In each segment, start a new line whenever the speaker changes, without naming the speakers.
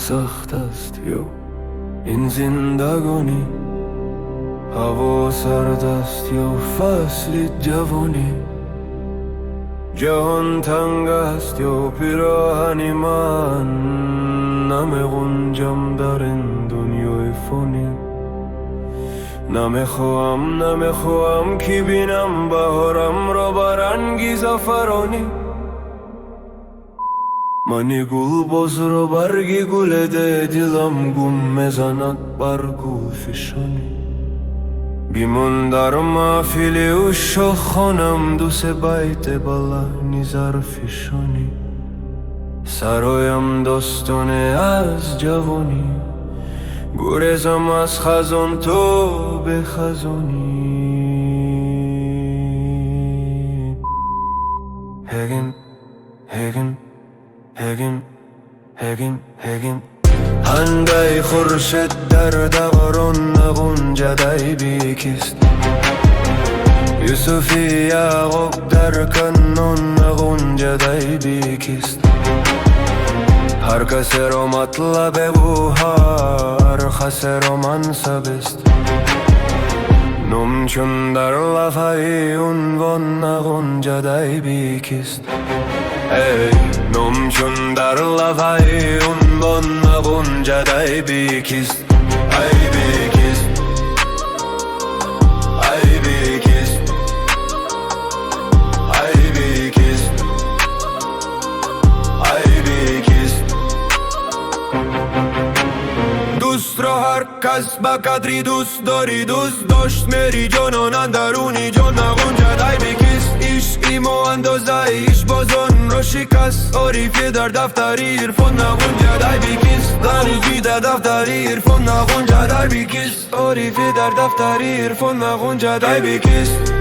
سخت است یا این زندگانی، هوا سرد است یا فصل جوانی، جهان تنگ است یا پیراهن من، نمی‌گنجم در این دنیای فانی. نمیخواهم که بینم بهارم را برنگ زعفرانی، منی گل باز را برگ گل ده، دلم گم میزند بر گل فشانی. بیمون در محفل عشاق خوانم دو سه بیت بلند ظرفشانی، سرایم داستان از جوانی، گریزم از خزان تو به خزانی. هگیم هندای خورشید در دوران غنچه بیکست، یوسفی یعقوب در کنون غنچه بیکست. هر کسی را مطلب او هر کسی را منصب است، نم چون در لفه عنوان غنچه بیکست. نم چون در لفه عنوان غنچه بیکست. ای بیکست، ای بیکست، ای بیکست، ای بیکست. دوست را هر کس به قدری دوست داری، دوست داشت میری جانان اندرونی جان غنچه بیکست. عشقی ما اندازه ایش بازان را شکست، عارفی در دفتری عرفان غنچه بیکست. عارفی در دفتری عرفان غنچه بیکست. عارفی در دفتری عرفان غنچه بیکست.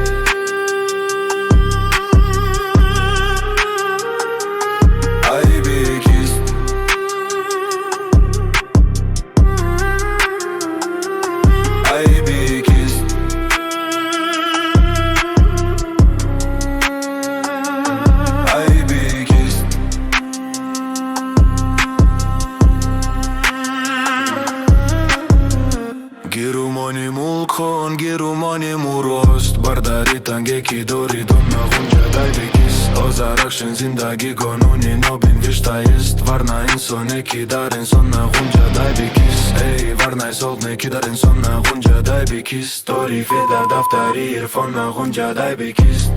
گیرومانی ملکان گیرومانی موروست، برداری تنگی که داری دنیا غنچه بیکست. آزرخشن زندگی قانونی نابین وشته است، ورنه انسانی که در انسان غنچه بیکست. ای ورنه سالنی که در انسان غنچه بیکست. تعریفی در دفتری عرفان غنچه بیکست.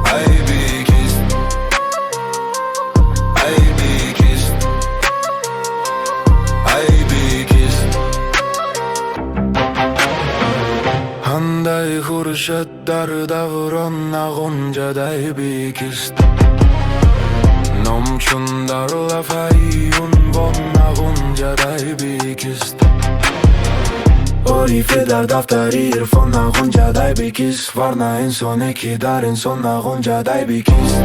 ای بیکست، ای بیکست، ای بیکست. هندای خورشید در دوران غنچه بیکست، نام چون در لفه عنوان غنچه بیکست. عارفی در دفتری عرفان غنچه بیکست، ورنه انسانی که در انسان غنچه بیکست.